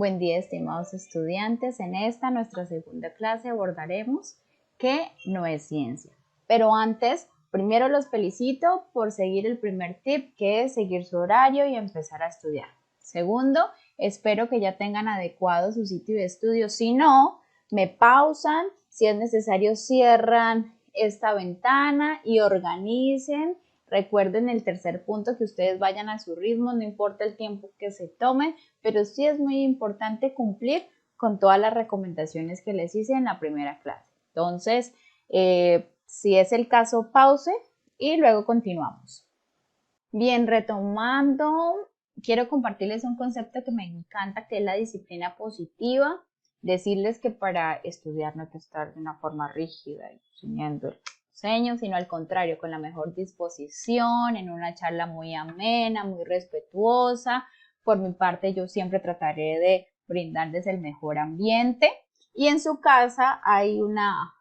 Buen día, estimados estudiantes. En esta, nuestra segunda clase, abordaremos qué no es ciencia. Pero antes, primero los felicito por seguir el primer tip, que es seguir su horario y empezar a estudiar. Segundo, espero que ya tengan adecuado su sitio de estudio. Si no, me pausan. Si es necesario, cierran esta ventana y organicen. Recuerden el tercer punto, que ustedes vayan a su ritmo, no importa el tiempo que se tomen, pero sí es muy importante cumplir con todas las recomendaciones que les hice en la primera clase. Entonces, si es el caso, pause y luego continuamos. Bien, retomando, quiero compartirles un concepto que me encanta, que es la disciplina positiva. Decirles que para estudiar no hay que estar de una forma rígida y ciñendo el ceño, sino al contrario, con la mejor disposición, en una charla muy amena, muy respetuosa. Por mi parte, yo siempre trataré de brindarles el mejor ambiente. Y en su casa hay una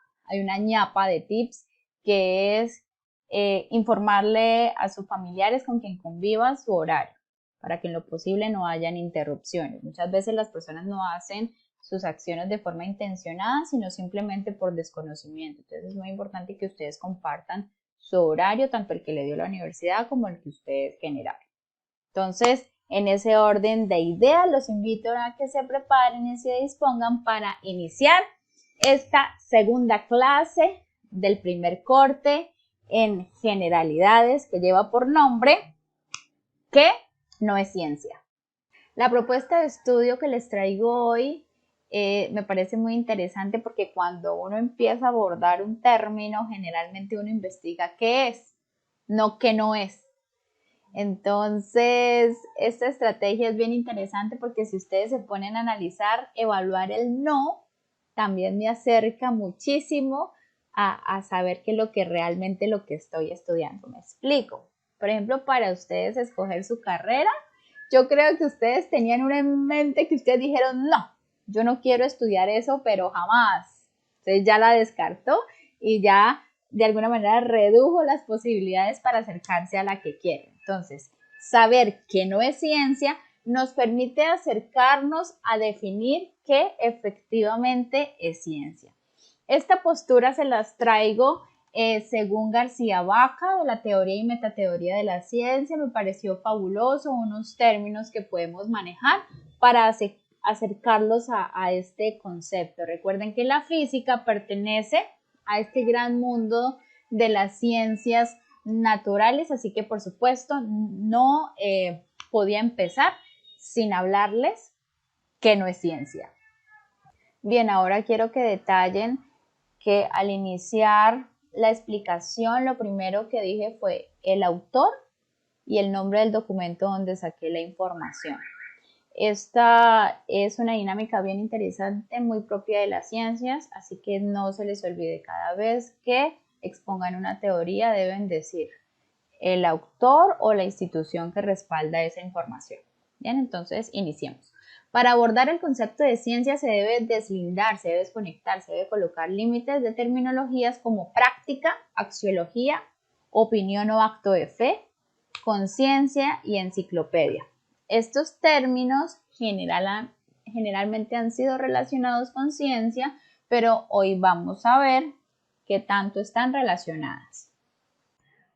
ñapa de tips, que es informarle a sus familiares con quien conviva su horario, para que en lo posible no hayan interrupciones. Muchas veces las personas no hacen sus acciones de forma intencionada, sino simplemente por desconocimiento. Entonces es muy importante que ustedes compartan su horario, tanto el que le dio la universidad como el que ustedes generaron. Entonces, en ese orden de ideas, los invito a que se preparen y se dispongan para iniciar esta segunda clase del primer corte en generalidades, que lleva por nombre ¿qué no es ciencia? La propuesta de estudio que les traigo hoy me parece muy interesante, porque cuando uno empieza a abordar un término, generalmente uno investiga qué es, no qué no es. Entonces, esta estrategia es bien interesante, porque si ustedes se ponen a analizar, evaluar el no, también me acerca muchísimo a saber qué es lo que realmente lo que estoy estudiando. Me explico. Por ejemplo, para ustedes escoger su carrera, yo creo que ustedes tenían una en mente que ustedes dijeron, no, yo no quiero estudiar eso, pero jamás. Entonces ya la descartó y ya de alguna manera redujo las posibilidades para acercarse a la que quiere. Entonces, saber que no es ciencia nos permite acercarnos a definir qué efectivamente es ciencia. Esta postura se las traigo según García Vaca, de la teoría y metateoría de la ciencia. Me pareció fabuloso, unos términos que podemos manejar para acercarlos a este concepto. Recuerden que la física pertenece a este gran mundo de las ciencias naturales, así que por supuesto no podía empezar sin hablarles que no es ciencia. Bien, ahora quiero que detallen que al iniciar la explicación, lo primero que dije fue el autor y el nombre del documento donde saqué la información. Esta es una dinámica bien interesante, muy propia de las ciencias, así que no se les olvide, cada vez que expongan una teoría deben decir el autor o la institución que respalda esa información. Bien, entonces iniciemos. Para abordar el concepto de ciencia se debe deslindar, se debe desconectar, se debe colocar límites de terminologías como práctica, axiología, opinión o acto de fe, conciencia y enciclopedia. Estos términos generalmente han sido relacionados con ciencia, pero hoy vamos a ver qué tanto están relacionadas.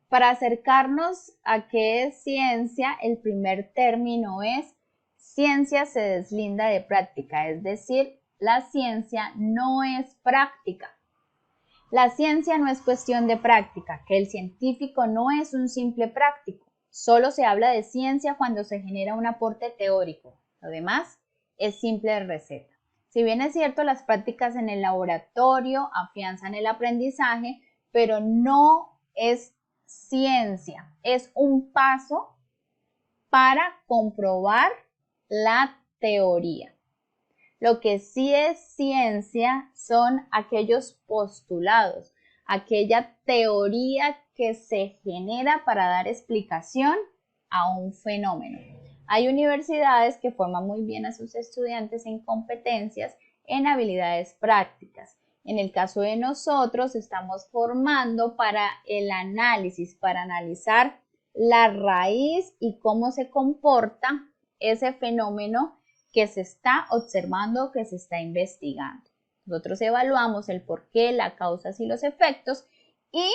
Para acercarnos a qué es ciencia, el primer término es: ciencia se deslinda de práctica, es decir, la ciencia no es práctica. La ciencia no es cuestión de práctica, que el científico no es un simple práctico. Solo se habla de ciencia cuando se genera un aporte teórico. Lo demás es simple receta. Si bien es cierto, las prácticas en el laboratorio afianzan el aprendizaje, pero no es ciencia, es un paso para comprobar la teoría. Lo que sí es ciencia son aquellos postulados, aquella teoría que se genera para dar explicación a un fenómeno. Hay universidades que forman muy bien a sus estudiantes en competencias, en habilidades prácticas. En el caso de nosotros, estamos formando para el análisis, para analizar la raíz y cómo se comporta ese fenómeno que se está observando, que se está investigando. Nosotros evaluamos el porqué, las causas y los efectos y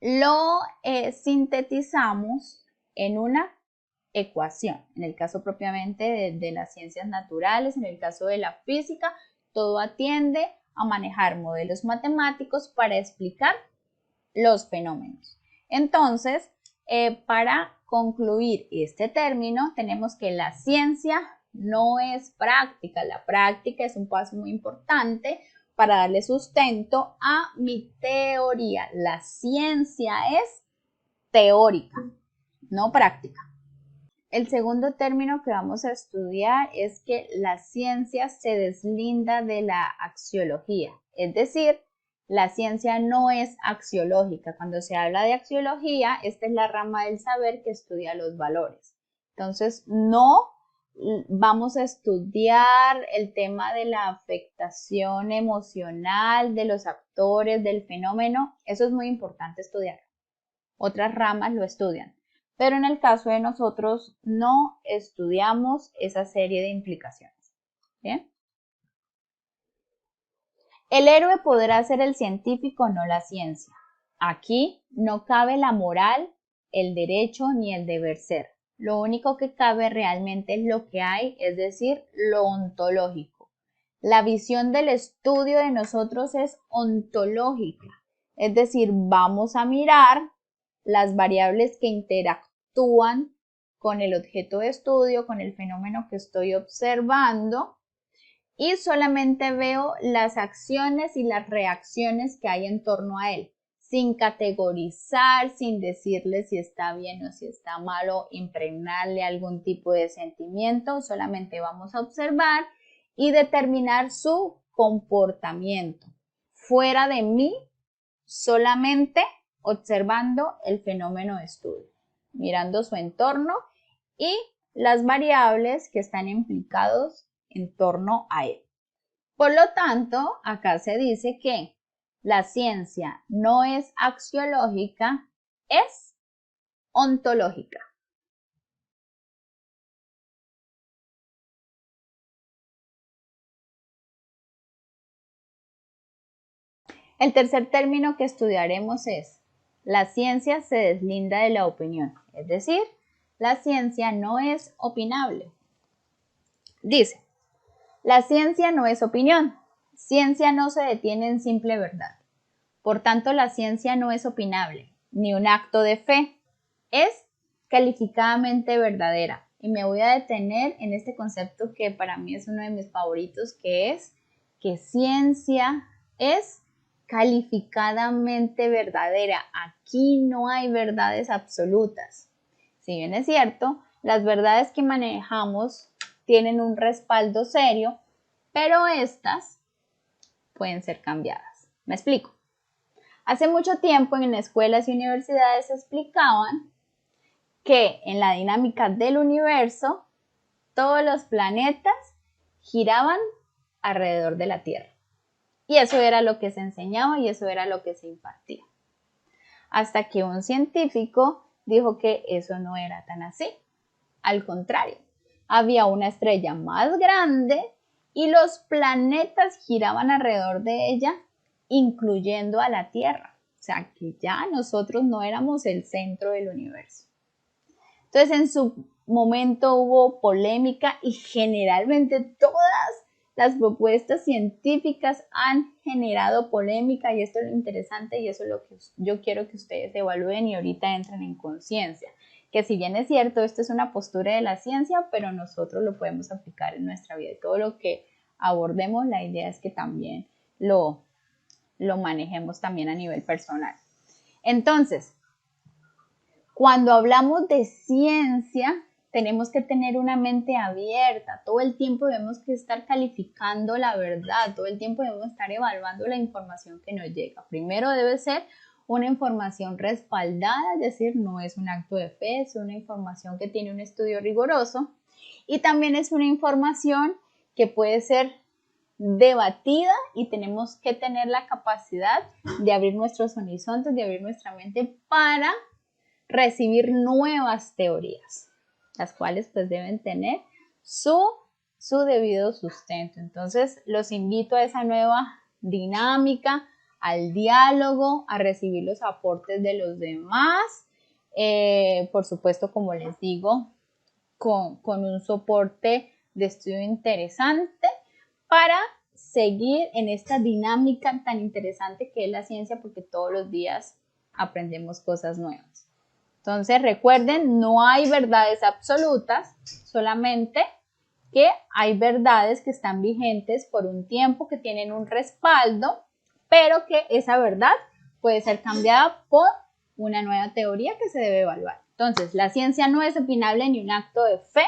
lo sintetizamos en una ecuación. En el caso propiamente de las ciencias naturales, en el caso de la física, todo atiende a manejar modelos matemáticos para explicar los fenómenos. Entonces, para concluir este término, tenemos que la ciencia no es práctica. La práctica es un paso muy importante para darle sustento a mi teoría. La ciencia es teórica, no práctica. El segundo término que vamos a estudiar es que la ciencia se deslinda de la axiología, es decir, la ciencia no es axiológica. Cuando se habla de axiología, esta es la rama del saber que estudia los valores. Entonces, no vamos a estudiar el tema de la afectación emocional de los actores del fenómeno. Eso es muy importante estudiar. Otras ramas lo estudian. Pero en el caso de nosotros no estudiamos esa serie de implicaciones. ¿Bien? El héroe podrá ser el científico, no la ciencia. Aquí no cabe la moral, el derecho ni el deber ser. Lo único que cabe realmente es lo que hay, es decir, lo ontológico. La visión del estudio de nosotros es ontológica, es decir, vamos a mirar las variables que interactúan con el objeto de estudio, con el fenómeno que estoy observando, y solamente veo las acciones y las reacciones que hay en torno a él, sin categorizar, sin decirle si está bien o si está malo, impregnarle algún tipo de sentimiento, solamente vamos a observar y determinar su comportamiento. Fuera de mí, solamente observando el fenómeno de estudio, mirando su entorno y las variables que están implicados en torno a él. Por lo tanto, acá se dice que la ciencia no es axiológica, es ontológica. El tercer término que estudiaremos es: la ciencia se deslinda de la opinión, es decir, la ciencia no es opinable. Dice: la ciencia no es opinión. Ciencia no se detiene en simple verdad. Por tanto, la ciencia no es opinable, ni un acto de fe. Es calificadamente verdadera. Y me voy a detener en este concepto que para mí es uno de mis favoritos, que es que ciencia es calificadamente verdadera. Aquí no hay verdades absolutas. Si bien es cierto, las verdades que manejamos tienen un respaldo serio, pero estas pueden ser cambiadas. ¿Me explico? Hace mucho tiempo en escuelas y universidades se explicaban que en la dinámica del universo todos los planetas giraban alrededor de la Tierra. Y eso era lo que se enseñaba y eso era lo que se impartía. Hasta que un científico dijo que eso no era tan así. Al contrario, había una estrella más grande y los planetas giraban alrededor de ella, incluyendo a la Tierra. O sea, que ya nosotros no éramos el centro del universo. Entonces, en su momento hubo polémica y generalmente todas las propuestas científicas han generado polémica, y esto es lo interesante y eso es lo que yo quiero que ustedes evalúen y ahorita entren en conciencia. Que si bien es cierto, esto es una postura de la ciencia, pero nosotros lo podemos aplicar en nuestra vida. Y todo lo que abordemos, la idea es que también lo manejemos también a nivel personal. Entonces, cuando hablamos de ciencia, tenemos que tener una mente abierta. Todo el tiempo debemos que estar calificando la verdad. Todo el tiempo debemos estar evaluando la información que nos llega. Primero debe ser una información respaldada, es decir, no es un acto de fe, es una información que tiene un estudio riguroso. Y también es una información que puede ser debatida y tenemos que tener la capacidad de abrir nuestros horizontes, de abrir nuestra mente para recibir nuevas teorías, las cuales pues deben tener su su debido sustento. Entonces, los invito a esa nueva dinámica, al diálogo, a recibir los aportes de los demás. Por supuesto, como les digo, con un soporte de estudio interesante para seguir en esta dinámica tan interesante que es la ciencia, porque todos los días aprendemos cosas nuevas. Entonces recuerden, no hay verdades absolutas, solamente que hay verdades que están vigentes por un tiempo, que tienen un respaldo, pero que esa verdad puede ser cambiada por una nueva teoría que se debe evaluar. Entonces, la ciencia no es opinable ni un acto de fe,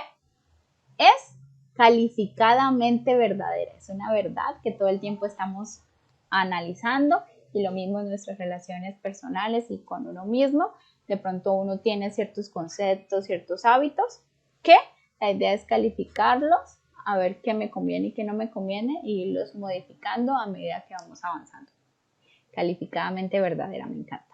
es calificadamente verdadera. Es una verdad que todo el tiempo estamos analizando, y lo mismo en nuestras relaciones personales y con uno mismo. De pronto uno tiene ciertos conceptos, ciertos hábitos, que la idea es calificarlos, a ver qué me conviene y qué no me conviene, y irlos modificando a medida que vamos avanzando. Calificadamente verdadera, me encanta.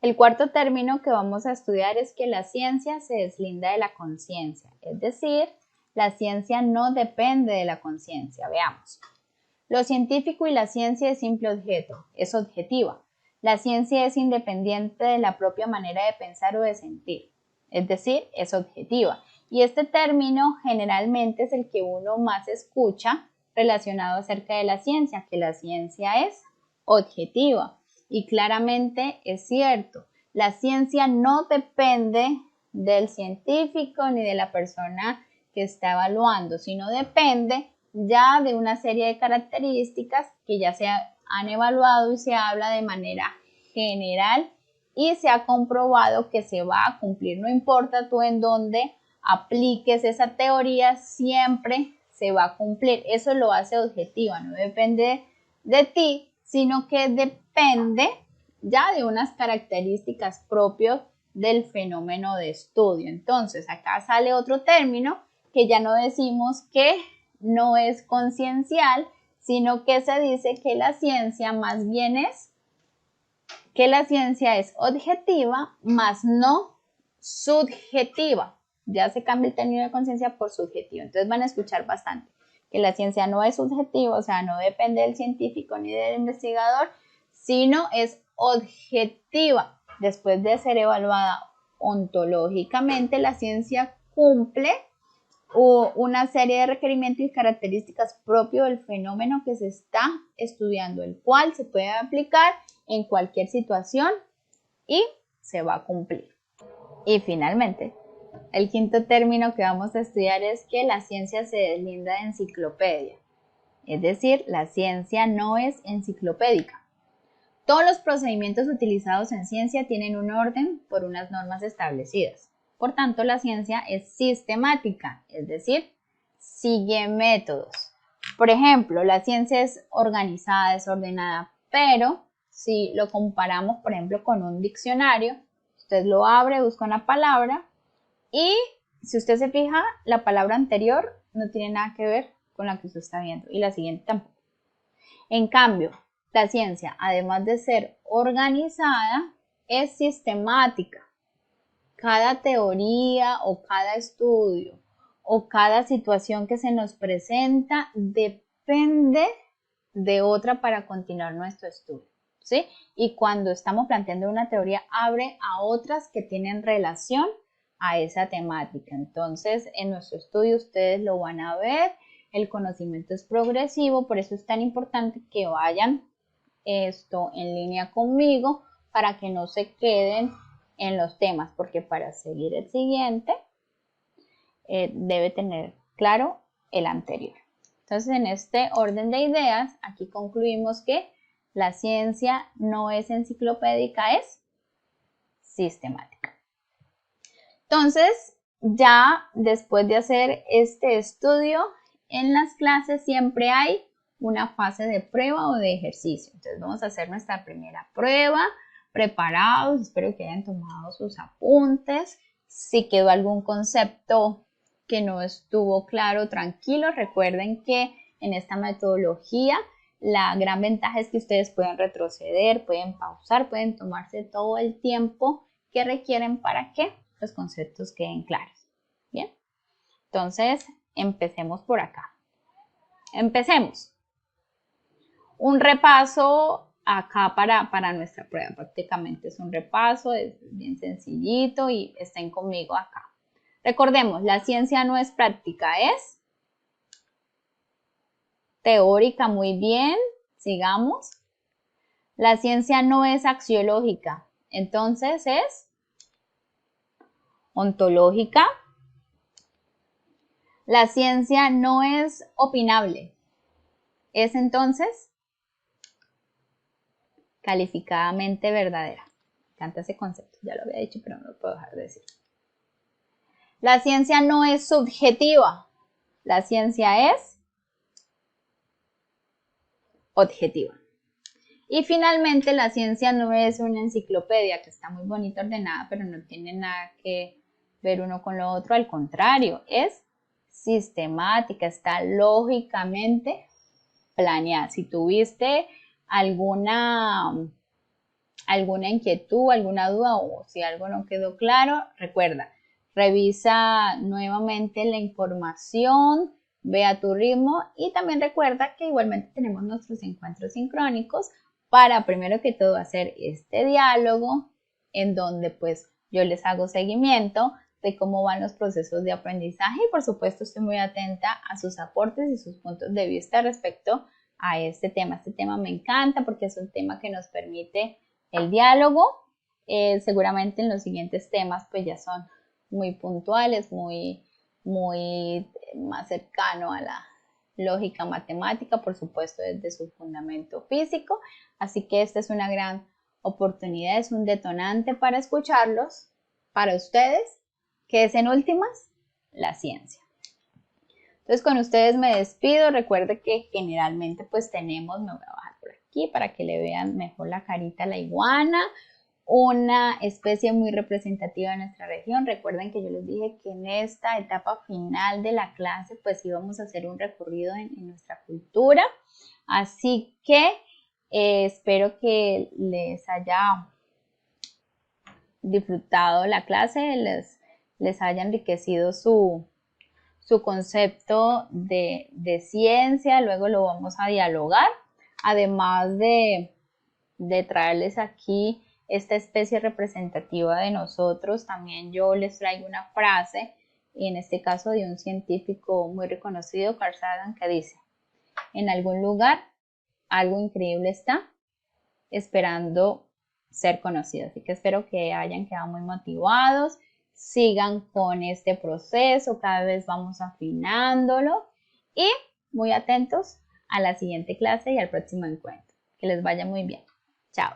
El cuarto término que vamos a estudiar es que la ciencia se deslinda de la conciencia, es decir, la ciencia no depende de la conciencia. Veamos. Lo científico y la ciencia es simple objeto, es objetiva. La ciencia es independiente de la propia manera de pensar o de sentir, es decir, es objetiva. Y este término generalmente es el que uno más escucha relacionado acerca de la ciencia, que la ciencia es objetiva. Y claramente es cierto, la ciencia no depende del científico ni de la persona que está evaluando, sino depende ya de una serie de características que ya se han evaluado y se habla de manera general y se ha comprobado que se va a cumplir. No importa tú en dónde apliques esa teoría, siempre se va a cumplir. Eso lo hace objetiva, no depende de ti, sino que depende ya de unas características propias del fenómeno de estudio. Entonces, acá sale otro término que ya no decimos que no es conciencial, sino que se dice que la ciencia más bien es que la ciencia es objetiva, más no subjetiva. Ya se cambia el término de conciencia por subjetivo. Entonces van a escuchar bastante que la ciencia no es subjetiva, o sea, no depende del científico ni del investigador, sino es objetiva. Después de ser evaluada ontológicamente, la ciencia cumple una serie de requerimientos y características propios del fenómeno que se está estudiando, el cual se puede aplicar en cualquier situación y se va a cumplir. Y finalmente, el quinto término que vamos a estudiar es que la ciencia se deslinda de enciclopedia. Es decir, la ciencia no es enciclopédica. Todos los procedimientos utilizados en ciencia tienen un orden por unas normas establecidas. Por tanto, la ciencia es sistemática, es decir, sigue métodos. Por ejemplo, la ciencia es organizada, es ordenada, pero si lo comparamos, por ejemplo, con un diccionario, usted lo abre, busca una palabra y si usted se fija, la palabra anterior no tiene nada que ver con la que usted está viendo y la siguiente tampoco. En cambio, la ciencia, además de ser organizada, es sistemática. Cada teoría o cada estudio o cada situación que se nos presenta depende de otra para continuar nuestro estudio, ¿sí? Y cuando estamos planteando una teoría, abre a otras que tienen relación a esa temática. Entonces, en nuestro estudio ustedes lo van a ver, el conocimiento es progresivo, por eso es tan importante que vayan esto en línea conmigo para que no se queden en los temas, porque para seguir el siguiente debe tener claro el anterior. Entonces, en este orden de ideas, aquí concluimos que la ciencia no es enciclopédica, es sistemática. Entonces, ya después de hacer este estudio, en las clases siempre hay una fase de prueba o de ejercicio. Entonces, vamos a hacer nuestra primera prueba. Preparados, espero que hayan tomado sus apuntes. Si quedó algún concepto que no estuvo claro, tranquilo. Recuerden que en esta metodología la gran ventaja es que ustedes pueden retroceder, pueden pausar, pueden tomarse todo el tiempo que requieren para que los conceptos queden claros. Bien, entonces empecemos por acá. Empecemos. Un repaso acá para nuestra prueba. Prácticamente es un repaso, es bien sencillito y estén conmigo acá. Recordemos, la ciencia no es práctica, es teórica. Muy bien, sigamos. La ciencia no es axiológica, entonces es ontológica. La ciencia no es opinable, es entonces calificadamente verdadera. Me encanta ese concepto, ya lo había dicho, pero no lo puedo dejar de decir. La ciencia no es subjetiva, la ciencia es objetiva. Y finalmente, la ciencia no es una enciclopedia que está muy bonita ordenada, pero no tiene nada que ver uno con lo otro. Al contrario, es sistemática, está lógicamente planeada. Si tuviste alguna inquietud, alguna duda o si algo no quedó claro, recuerda, revisa nuevamente la información, ve a tu ritmo y también recuerda que igualmente tenemos nuestros encuentros sincrónicos para primero que todo hacer este diálogo en donde pues yo les hago seguimiento de cómo van los procesos de aprendizaje y por supuesto estoy muy atenta a sus aportes y sus puntos de vista respecto a este tema. Este tema me encanta porque es un tema que nos permite el diálogo. Seguramente en los siguientes temas pues ya son muy puntuales, muy más cercano a la lógica matemática, por supuesto desde su fundamento físico, así que esta es una gran oportunidad, es un detonante para escucharlos, para ustedes, que es en últimas la ciencia. Entonces con ustedes me despido, recuerde que generalmente pues tenemos, me voy a bajar por aquí para que le vean mejor la carita a la iguana, una especie muy representativa de nuestra región. Recuerden que yo les dije que en esta etapa final de la clase pues íbamos a hacer un recorrido en nuestra cultura, así que espero que les haya disfrutado la clase, les haya enriquecido su concepto de ciencia. Luego lo vamos a dialogar, además de traerles aquí esta especie representativa de nosotros. También yo les traigo una frase, en este caso de un científico muy reconocido, Carl Sagan, que dice: en algún lugar algo increíble está esperando ser conocido. Así que espero que hayan quedado muy motivados, sigan con este proceso, cada vez vamos afinándolo y muy atentos a la siguiente clase y al próximo encuentro. Que les vaya muy bien. Chao.